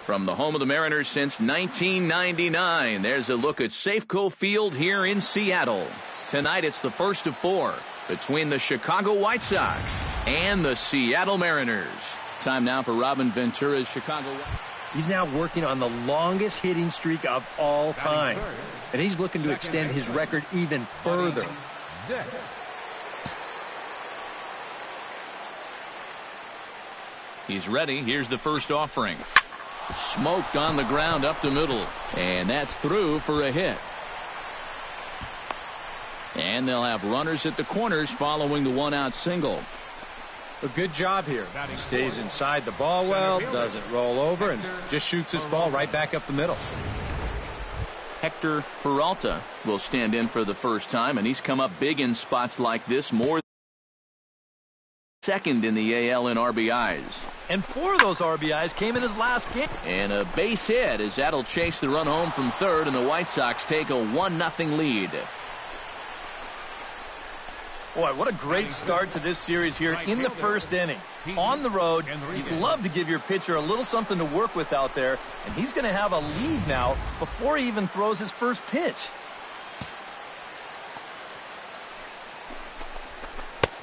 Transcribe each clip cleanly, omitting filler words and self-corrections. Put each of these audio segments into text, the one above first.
From the home of the Mariners since 1999, there's a look at Safeco Field here in Seattle. Tonight it's the first of four between the Chicago White Sox and the Seattle Mariners. Time now for Robin Ventura's Chicago White Sox. He's now working on the longest hitting streak of all time, and he's looking to extend his record even further. He's ready. Here's the first offering. Smoked on the ground up the middle, and that's through for a hit. And they'll have runners at the corners following the one-out single. A good job here. He stays inside the ball well, doesn't roll over, and just shoots this ball right back up the middle. Hector Peralta will stand in for the first time, and he's come up big in spots like this, more second in the AL in RBIs. And 4 of those RBIs came in his last game. And a base hit as that'll chase the run home from third, and the White Sox take a 1-0 lead. Boy, what a great start to this series here in the first inning. On the road, you'd love to give your pitcher a little something to work with out there, and he's going to have a lead now before he even throws his first pitch.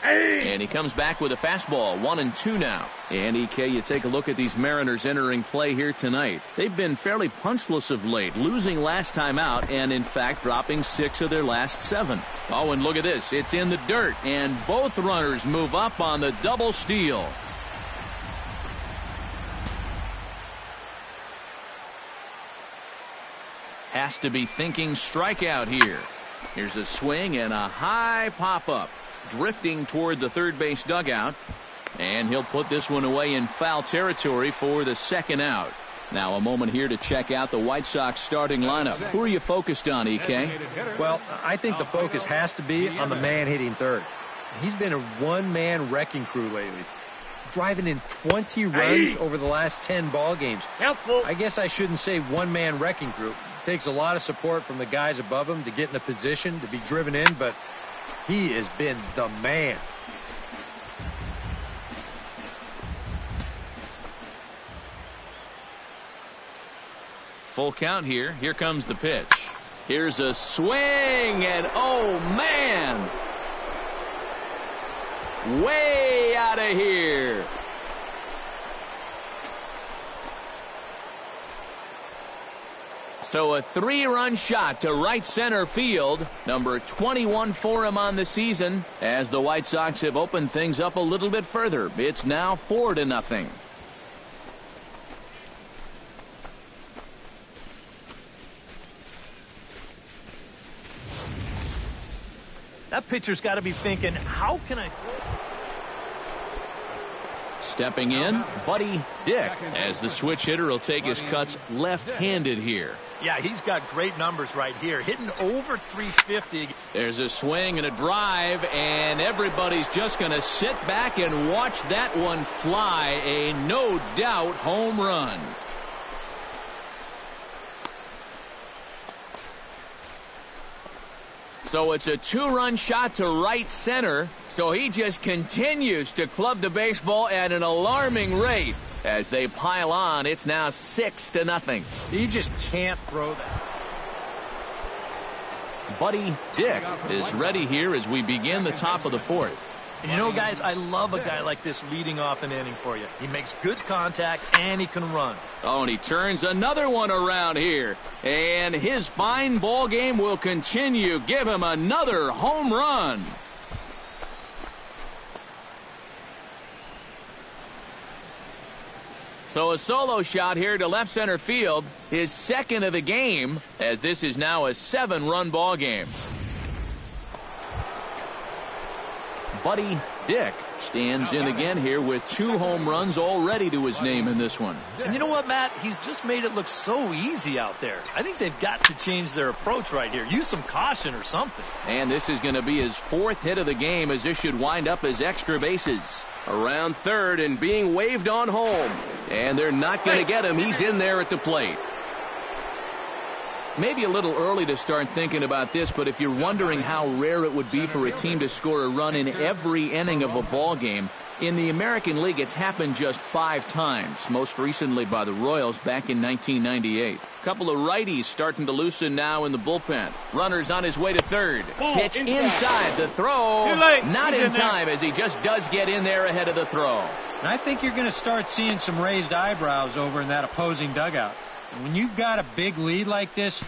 And he comes back with a fastball, 1-2 now. And EK, you take a look at these Mariners entering play here tonight. They've been fairly punchless of late, losing last time out and, in fact, dropping 6 of their last 7. Oh, and look at this. It's in the dirt, and both runners move up on the double steal. Has to be thinking strikeout here. Here's a swing and a high pop-up. Drifting toward the third base dugout, and he'll put this one away in foul territory for the second out. Now a moment here to check out the White Sox starting lineup. Who are you focused on, EK? Well, I think the focus has to be on the man hitting third. He's been a one-man wrecking crew lately, driving in 20 runs over the last 10 ball games. I guess I shouldn't say one-man wrecking crew. It takes a lot of support from the guys above him to get in a position to be driven in, but he has been the man. Full count here. Here comes the pitch. Here's a swing, and oh man, way out of here. So a 3-run shot to right center field, number 21 for him on the season, as the White Sox have opened things up a little bit further. It's now 4-0. That pitcher's got to be thinking, how can I... Stepping in, Buddy Dick, as the switch hitter will take his cuts left-handed here. Yeah, he's got great numbers right here, hitting over 350. There's a swing and a drive, and everybody's just going to sit back and watch that one fly. A no-doubt home run. So it's a 2-run shot to right center. So he just continues to club the baseball at an alarming rate. As they pile on, it's now 6-0. He just can't throw that. Buddy Dick is ready here as we begin the top of the fourth. And you know, guys, I love a guy like this leading off an inning for you. He makes good contact, and he can run. Oh, and he turns another one around here. And his fine ball game will continue. Give him another home run. So a solo shot here to left center field, his second of the game, as this is now a 7-run ball game. Buddy Dick stands in again here with 2 home runs already to his name in this one. And you know what, Matt? He's just made it look so easy out there. I think they've got to change their approach right here. Use some caution or something. And this is going to be his 4th hit of the game, as this should wind up as extra bases. Around third and being waved on home. And they're not going to get him. He's in there at the plate. Maybe a little early to start thinking about this, but if you're wondering how rare it would be for a team to score a run in every inning of a ball game, in the American League it's happened just 5 times, most recently by the Royals back in 1998. Couple of righties starting to loosen now in the bullpen. Runner's on his way to third. Pitch inside. The throw not in time as he just does get in there ahead of the throw. And I think you're going to start seeing some raised eyebrows over in that opposing dugout. When you've got a big lead like this,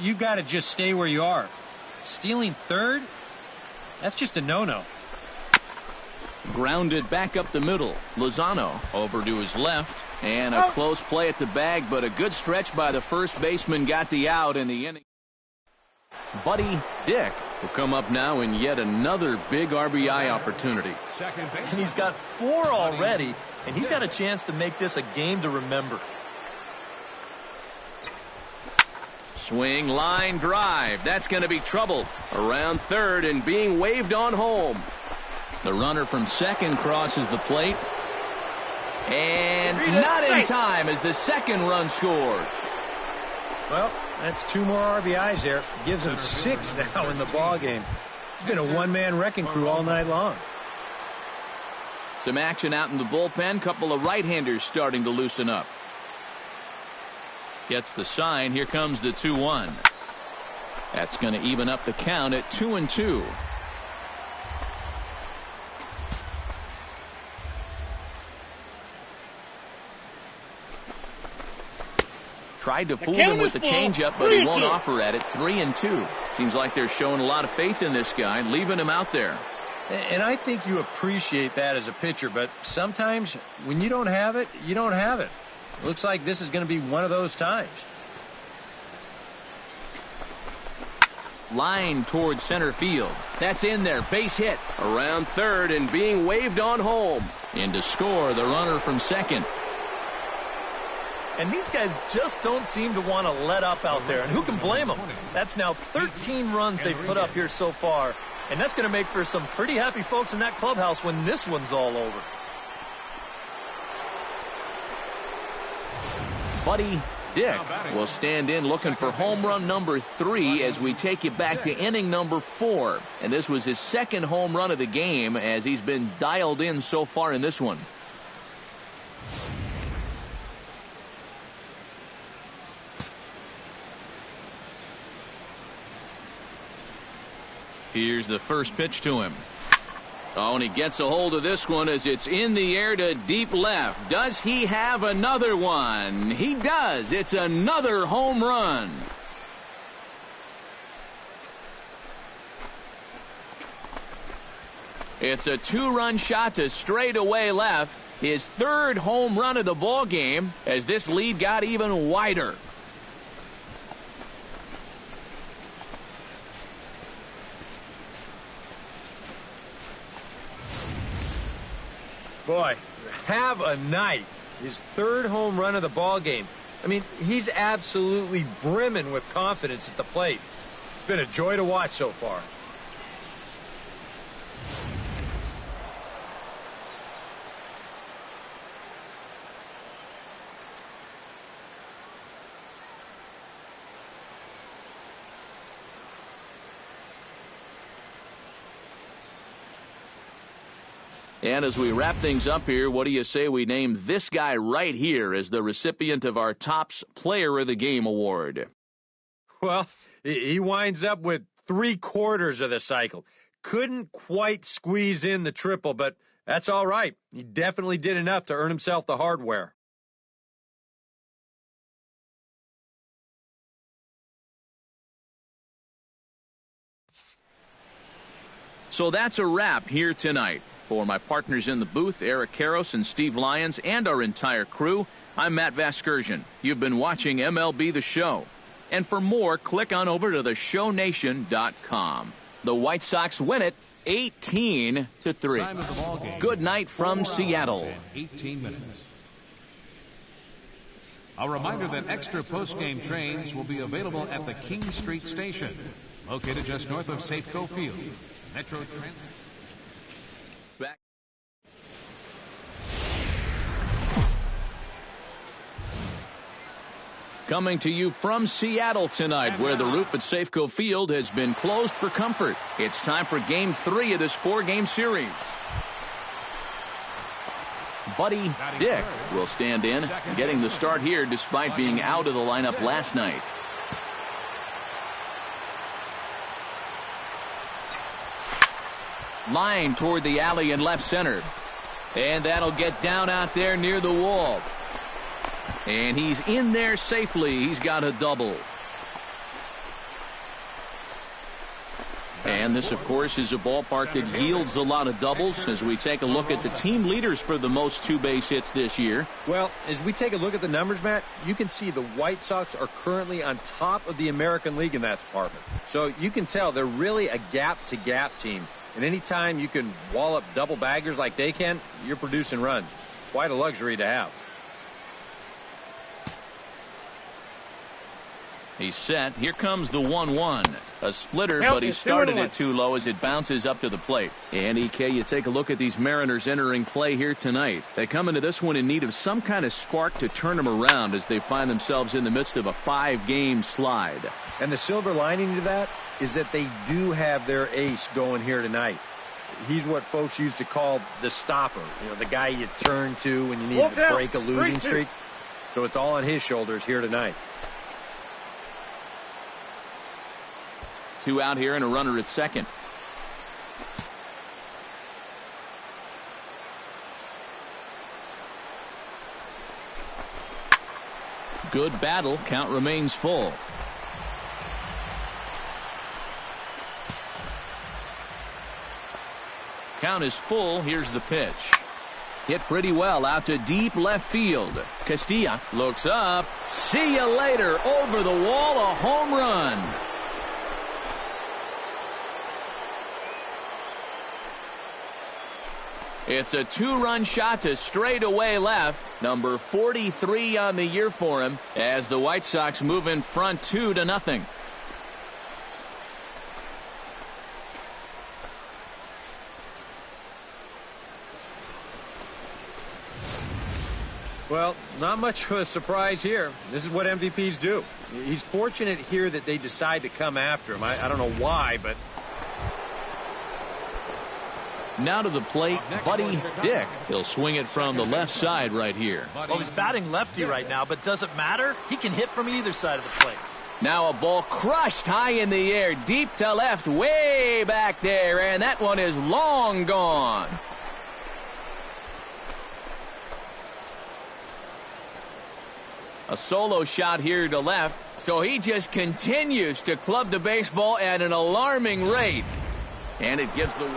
you've got to just stay where you are. Stealing third? That's just a no-no. Grounded back up the middle. Lozano over to his left. And a close play at the bag, but a good stretch by the first baseman got the out in the inning. Buddy Dick will come up now in yet another big RBI opportunity. And he's got 4 already, and he's got a chance to make this a game to remember. Swing, line, drive. That's going to be trouble. Around third and being waved on home. The runner from second crosses the plate. And not in time as the second run scores. Well, that's 2 more RBIs there. Gives him 6 now in the ball game. It's been a one-man wrecking crew all night long. Some action out in the bullpen. Couple of right-handers starting to loosen up. Gets the sign. Here comes the 2-1. That's going to even up the count at 2-2. Tried to fool him with the changeup, but he won't offer at it. 3-2. Seems like they're showing a lot of faith in this guy, leaving him out there. And I think you appreciate that as a pitcher, but sometimes when you don't have it, you don't have it. Looks like this is going to be one of those times. Line towards center field. That's in there. Base hit. Around third and being waved on home. In to score the runner from second. And these guys just don't seem to want to let up out there. And who can blame them? That's now 13 runs they've put up here so far. And that's going to make for some pretty happy folks in that clubhouse when this one's all over. Buddy Dick will stand in looking for home run number 3 as we take you back to inning number 4. And this was his second home run of the game as he's been dialed in so far in this one. Here's the first pitch to him. Oh, and he gets a hold of this one as it's in the air to deep left. Does he have another one? He does. It's another home run. It's a 2-run shot to straightaway left. His 3rd home run of the ball game as this lead got even wider. Boy, have a night. His 3rd home run of the ball game. I mean, he's absolutely brimming with confidence at the plate. It's been a joy to watch so far. And as we wrap things up here, what do you say we name this guy right here as the recipient of our Topps Player of the Game award? Well, he winds up with 3/4 of the cycle. Couldn't quite squeeze in the triple, but that's all right. He definitely did enough to earn himself the hardware. So that's a wrap here tonight. For my partners in the booth, Eric Karros and Steve Lyons, and our entire crew, I'm Matt Vasgersian. You've been watching MLB The Show. And for more, click on over to theshownation.com. The White Sox win it 18-3. Good night from Seattle. 18 minutes. A reminder that extra post-game trains will be available at the King Street Station, located just north of Safeco Field. Metro Transit. Back. Coming to you from Seattle tonight, where the roof at Safeco Field has been closed for comfort. It's time for Game 3 of this 4-game series. Buddy Dick will stand in, getting the start here despite being out of the lineup last night. Line toward the alley in left center. And that'll get down out there near the wall. And he's in there safely. He's got a double. And this, of course, is a ballpark that yields a lot of doubles as we take a look at the team leaders for the most two-base hits this year. Well, as we take a look at the numbers, Matt, you can see the White Sox are currently on top of the American League in that department. So you can tell they're really a gap-to-gap team. And anytime you can wall up double baggers like they can, you're producing runs. It's quite a luxury to have. He's set. Here comes the 1-1. A splitter, but he started it too low as it bounces up to the plate. And EK, you take a look at these Mariners entering play here tonight. They come into this one in need of some kind of spark to turn them around as they find themselves in the midst of a 5-game slide. And the silver lining to that is that they do have their ace going here tonight. He's what folks used to call the stopper. You know, the guy you turn to when you need to break a losing streak. So it's all on his shoulders here tonight. 2 out here and a runner at second. Good battle. Count remains full. Count is full. Here's the pitch. Hit pretty well out to deep left field. Castilla looks up. See you later. Over the wall, a home run. It's a 2-run shot to straightaway left. Number 43 on the year for him as the White Sox move in front 2-0. Well, not much of a surprise here. This is what MVPs do. He's fortunate here that they decide to come after him. I don't know why, but... Now to the plate, Buddy Dick. He'll swing it from the left side right here. Well, he's batting lefty right now, but does it matter? He can hit from either side of the plate. Now a ball crushed high in the air, deep to left, way back there, and that one is long gone. A solo shot here to left, so he just continues to club the baseball at an alarming rate. And it gives the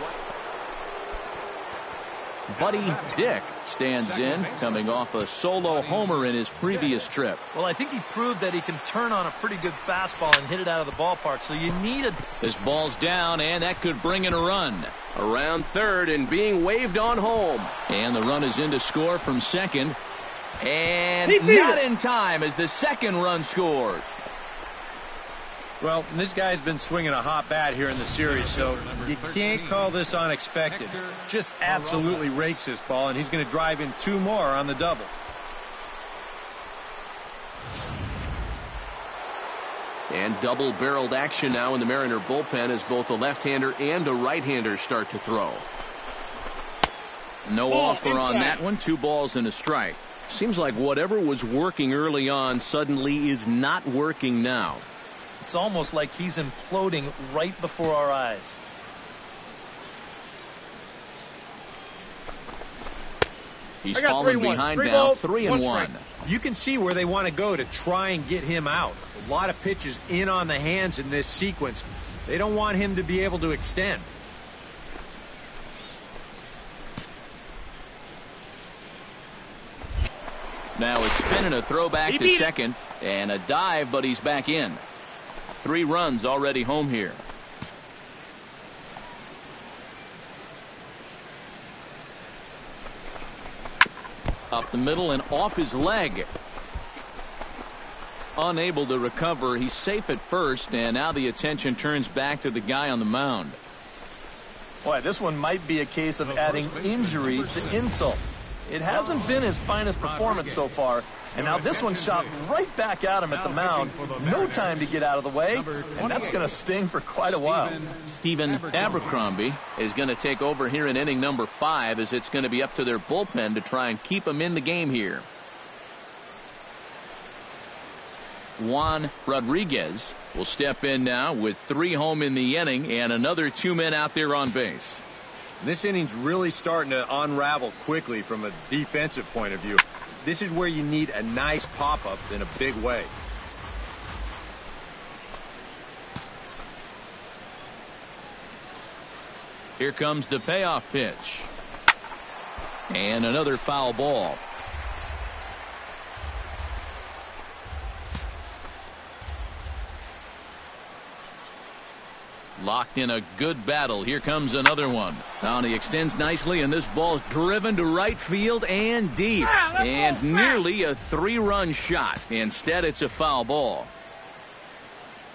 Buddy Dick stands in, coming off a solo homer in his previous trip. Well, I think he proved that he can turn on a pretty good fastball and hit it out of the ballpark, so you need a... This ball's down, and that could bring in a run. Around third and being waved on home. And the run is in to score from second. And not in time as the second run scores. Well, this guy's been swinging a hot bat here in the series, so you can't call this unexpected. Just absolutely rakes this ball, and he's going to drive in 2 more on the double. And double-barreled action now in the Mariner bullpen as both a left-hander and a right-hander start to throw. No offer on that one. 2 balls and a strike. Seems like whatever was working early on suddenly is not working now. It's almost like he's imploding right before our eyes. He's fallen behind now, 3-1. You can see where they want to go to try and get him out. A lot of pitches in on the hands in this sequence. They don't want him to be able to extend. Now it's spinning, a throwback to second, and a dive, but he's back in. 3 runs already home here. Up the middle and off his leg. Unable to recover. He's safe at first, and now the attention turns back to the guy on the mound. Boy, this one might be a case of adding injury to insult. It hasn't been his finest performance so far. And now this one shot right back at him at the mound. No time to get out of the way, and that's going to sting for quite a while. Stephen Abercrombie is going to take over here in inning number 5, as it's going to be up to their bullpen to try and keep him in the game here. Juan Rodriguez will step in now with 3 home in the inning and another 2 men out there on base. This inning's really starting to unravel quickly from a defensive point of view. This is where you need a nice pop-up in a big way. Here comes the payoff pitch. And another foul ball. Locked in a good battle. Here comes another one. Now he extends nicely, and this ball's driven to right field and deep. And nearly a 3-run shot. Instead, it's a foul ball.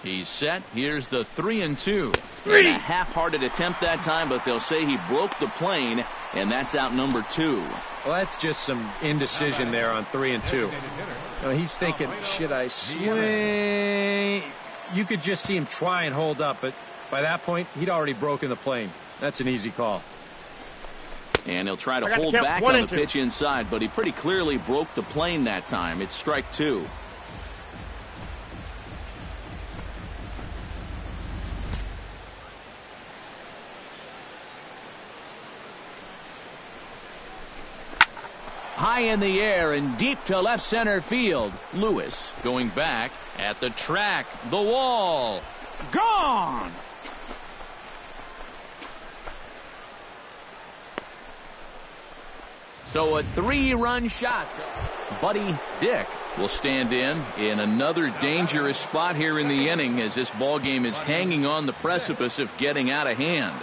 He's set. Here's the 3-2. And a half-hearted attempt that time, but they'll say he broke the plane, and that's out number 2. Well, that's just some indecision there on 3-2. You know, he's thinking, should I swing? You could just see him try and hold up, but by that point, he'd already broken the plane. That's an easy call. And he'll try to hold back on the pitch inside, but he pretty clearly broke the plane that time. It's strike 2. High in the air and deep to left center field. Lewis going back at the track. The wall. Gone. So a 3-run shot. Buddy Dick will stand in another dangerous spot here in the inning, as this ball game is hanging on the precipice of getting out of hand.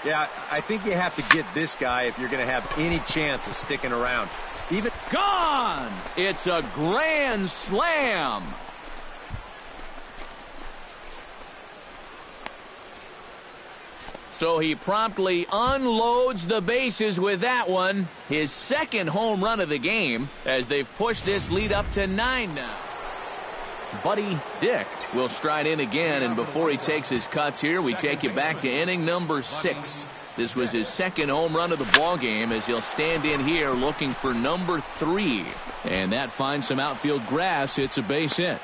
Yeah, I think you have to get this guy if you're going to have any chance of sticking around. Even gone. It's a grand slam. So he promptly unloads the bases with that one. His second home run of the game, as they've pushed this lead up to 9 now. Buddy Dick will stride in again, and before he takes his cuts here, we take you back to inning number 6. This was his second home run of the ball game, as he'll stand in here looking for number 3. And that finds some outfield grass. It's a base hit.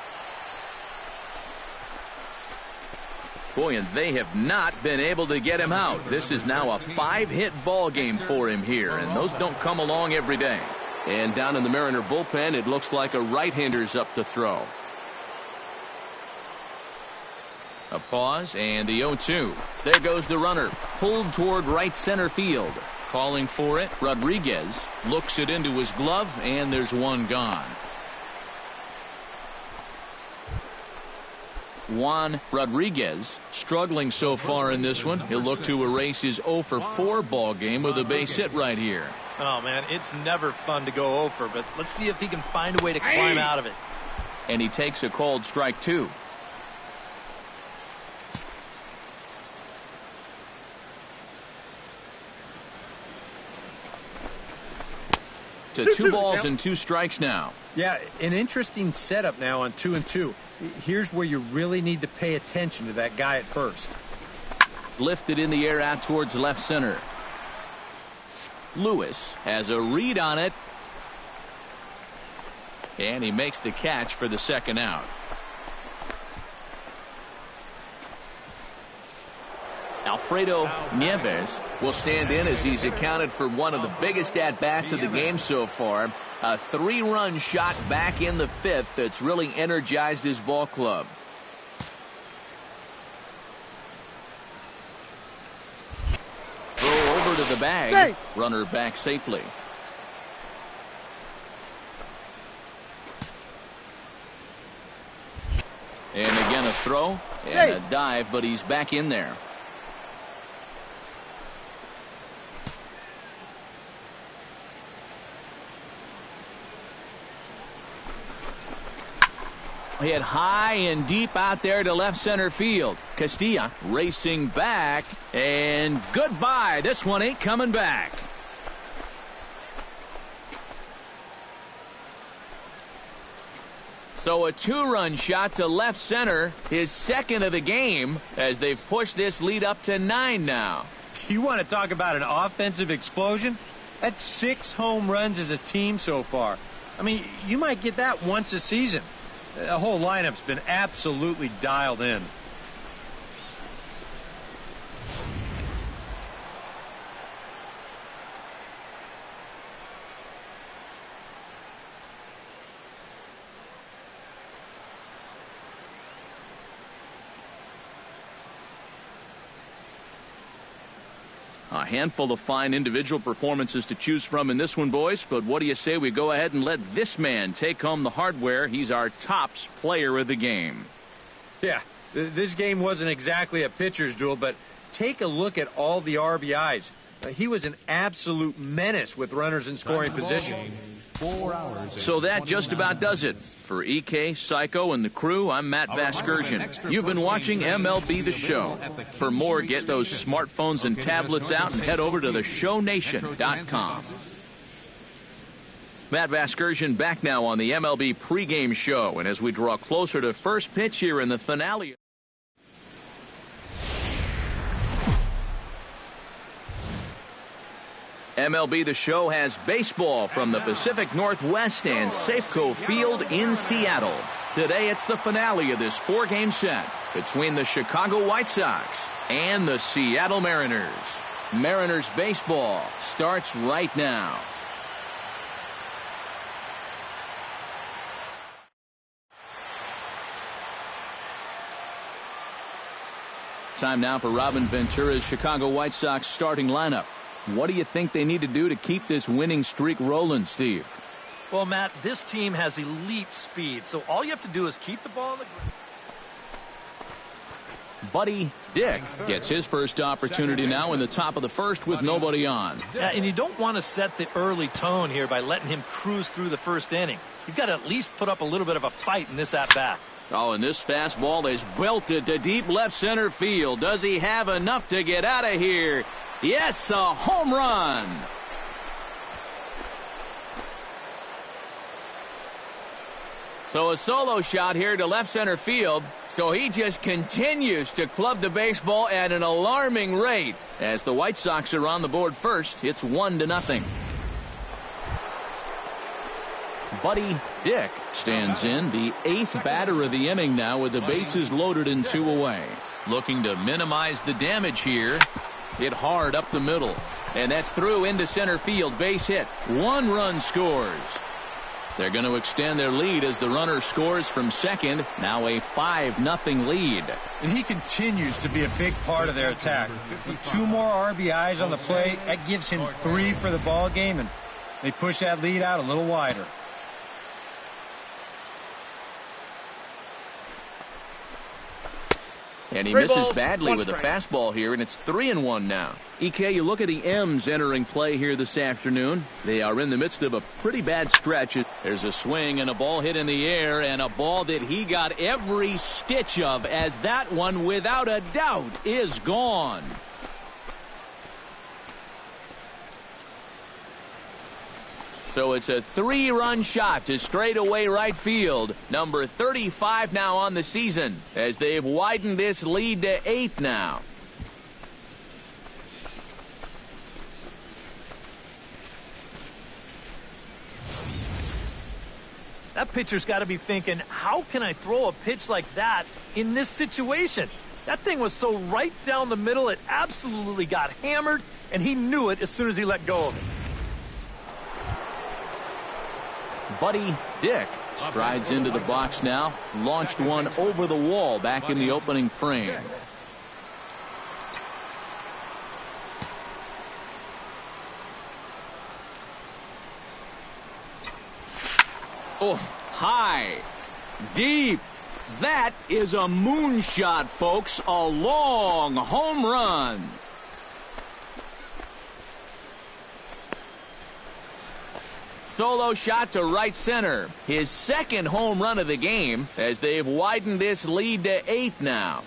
Boy, and they have not been able to get him out. This is now a 5-hit ball game for him here, and those don't come along every day. And down in the Mariner bullpen, it looks like a right-hander's up to throw. A pause, and the 0-2. There goes the runner, pulled toward right center field. Calling for it, Rodriguez looks it into his glove, and there's one gone. Juan Rodriguez struggling so far in this one. He'll look to erase his 0-for-4 ball game with a base hit right here. Oh, man, it's never fun to go 0-for, but let's see if he can find a way to climb out of it. And he takes a called strike 2. To 2 balls and 2 strikes now. Yeah, an interesting setup now on 2-2. Here's where you really need to pay attention to that guy at first. Lifted in the air out towards left center. Lewis has a read on it. And he makes the catch for the second out. Alfredo Nieves will stand in, as he's accounted for one of the biggest at-bats of the game so far. A 3-run shot back in the 5th that's really energized his ball club. Throw over to the bag. Runner back safely. And again a throw and a dive, but he's back in there. Hit high and deep out there to left center field. Castilla racing back, and goodbye. This one ain't coming back. So a 2-run shot to left center, his second of the game, as they've pushed this lead up to 9 now. You want to talk about an offensive explosion? That's 6 home runs as a team so far. I mean, you might get that once a season. The whole lineup's been absolutely dialed in. A handful of fine individual performances to choose from in this one, boys. But what do you say we go ahead and let this man take home the hardware? He's our tops player of the game. Yeah, this game wasn't exactly a pitcher's duel, but take a look at all the RBIs. He was an absolute menace with runners in scoring position. 4 hours. So that just about does it. For EK, Psycho, and the crew, I'm Matt Vasgersian. You've been watching MLB The Show. For more, get those smartphones and tablets out and head over to theshownation.com. Matt Vasgersian back now on the MLB pregame show. And as we draw closer to first pitch here in the finale. MLB The Show has baseball from the Pacific Northwest and Safeco Field in Seattle. Today it's the finale of this 4-game set between the Chicago White Sox and the Seattle Mariners. Mariners baseball starts right now. Time now for Robin Ventura's Chicago White Sox starting lineup. What do you think they need to do to keep this winning streak rolling, Steve? Well, Matt, this team has elite speed, so all you have to do is keep the ball in the ground. Buddy Dick gets his first opportunity now in the top of the first with nobody on. Yeah, and you don't want to set the early tone here by letting him cruise through the first inning. You've got to at least put up a little bit of a fight in this at-bat. Oh, and this fastball is belted to deep left center field. Does he have enough to get out of here? Yes, a home run. So a solo shot here to left center field. So he just continues to club the baseball at an alarming rate. As the White Sox are on the board first, it's 1-0. Buddy Dick stands in, the 8th batter of the inning now with the bases loaded and 2 away. Looking to minimize the damage here. Hit hard up the middle. And that's through into center field. Base hit. 1 run scores. They're going to extend their lead as the runner scores from second. Now a 5-0 lead. And he continues to be a big part of their attack. With 2 more RBIs on the play, that gives him 3 for the ball game, and they push that lead out a little wider. And he misses badly with a fastball here, and it's 3-1 now. EK, you look at the M's entering play here this afternoon. They are in the midst of a pretty bad stretch. There's a swing and a ball hit in the air, and a ball that he got every stitch of, as that one, without a doubt, is gone. So it's a 3-run shot to straightaway right field. Number 35 now on the season, as they've widened this lead to 8 now. That pitcher's got to be thinking, how can I throw a pitch like that in this situation? That thing was so right down the middle, it absolutely got hammered, and he knew it as soon as he let go of it. Buddy Dick strides into the box now. Launched one over the wall back in the opening frame. Oh, high, deep. That is a moonshot, folks. A long home run. Solo shot to right center. His second home run of the game, as they've widened this lead to 8 now.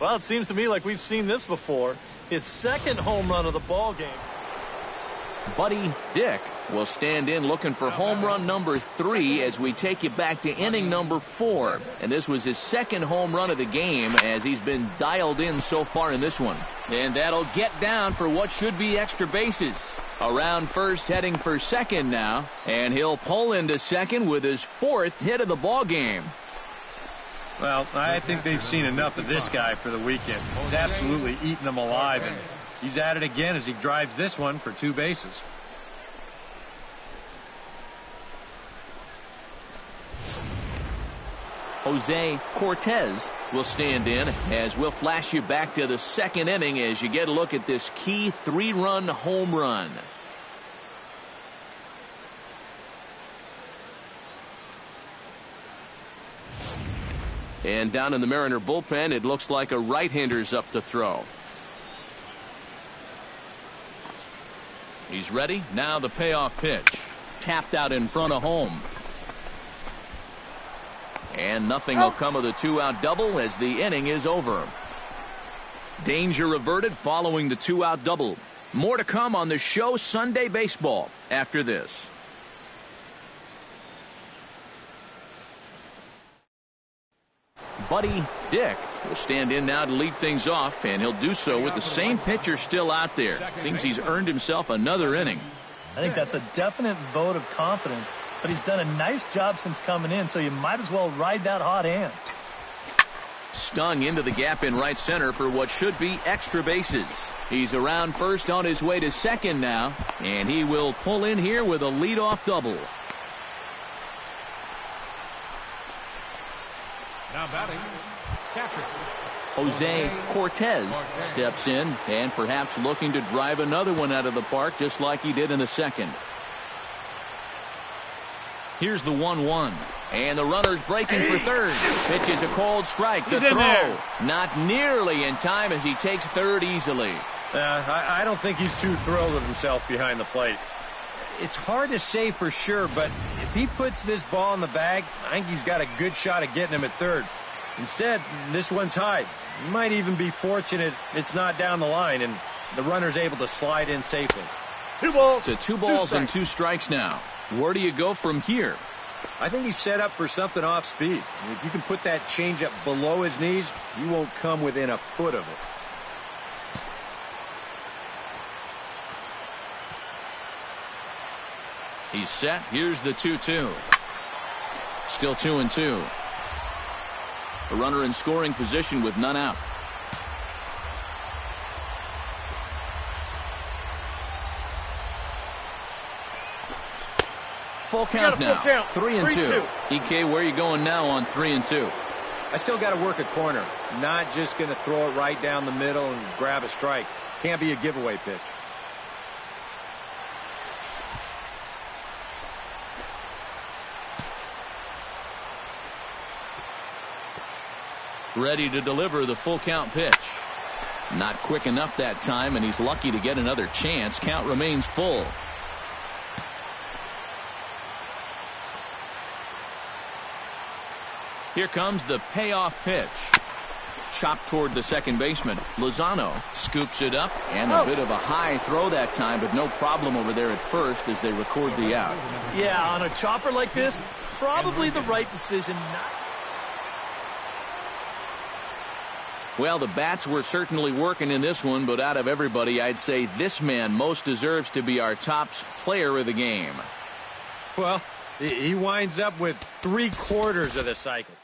Well, it seems to me like we've seen this before. His second home run of the ball game. Buddy Dick will stand in looking for home run number 3 as we take you back to inning number 4. And this was his second home run of the game as he's been dialed in so far in this one. And that'll get down for what should be extra bases. Around first, heading for second now. And he'll pull into second with his 4th hit of the ball game. Well, I think they've seen enough of this guy for the weekend. He's absolutely eating them alive, and he's at it again as he drives this one for 2 bases. Jose Cortez will stand in as we'll flash you back to the second inning as you get a look at this key 3-run home run. And down in the Mariner bullpen, it looks like a right-hander's up to throw. He's ready. Now the payoff pitch. Tapped out in front of home. And nothing will come of the 2-out double as the inning is over. Danger averted following the 2-out double. More to come on the show Sunday Baseball after this. Buddy Dick will stand in now to lead things off, and he'll do so with the same pitcher still out there. Seems he's earned himself another inning. I think that's a definite vote of confidence, but he's done a nice job since coming in, so you might as well ride that hot hand. Stung into the gap in right center for what should be extra bases. He's around first on his way to second now, and he will pull in here with a leadoff double. Now batting, catcher Jose Cortez steps in and perhaps looking to drive another one out of the park just like he did in the second. Here's the 1-1. And the runner's breaking for third. Pitch is a cold strike. The throw not nearly in time as he takes third easily. I don't think he's too thrilled with himself behind the plate. It's hard to say for sure, but if he puts this ball in the bag, I think he's got a good shot at getting him at third. Instead, this one's high. He might even be fortunate it's not down the line, and the runner's able to slide in safely. 2 balls. To 2 balls and 2 strikes now. Where do you go from here? I think he's set up for something off speed. If you can put that changeup below his knees, you won't come within a foot of it. He's set. Here's the 2-2. Still 2-2. A runner in scoring position with none out. Full count now. 3-2. EK, where are you going now on 3-2? I still got to work a corner. Not just going to throw it right down the middle and grab a strike. Can't be a giveaway pitch. Ready to deliver the full count pitch. Not quick enough that time, and he's lucky to get another chance. Count remains full. Here comes the payoff pitch. Chopped toward the second baseman. Lozano scoops it up, and a bit of a high throw that time, but no problem over there at first as they record the out. Yeah, on a chopper like this, probably the right decision. Well, the bats were certainly working in this one, but out of everybody, I'd say this man most deserves to be our top player of the game. Well, he winds up with 3/4 of the cycle.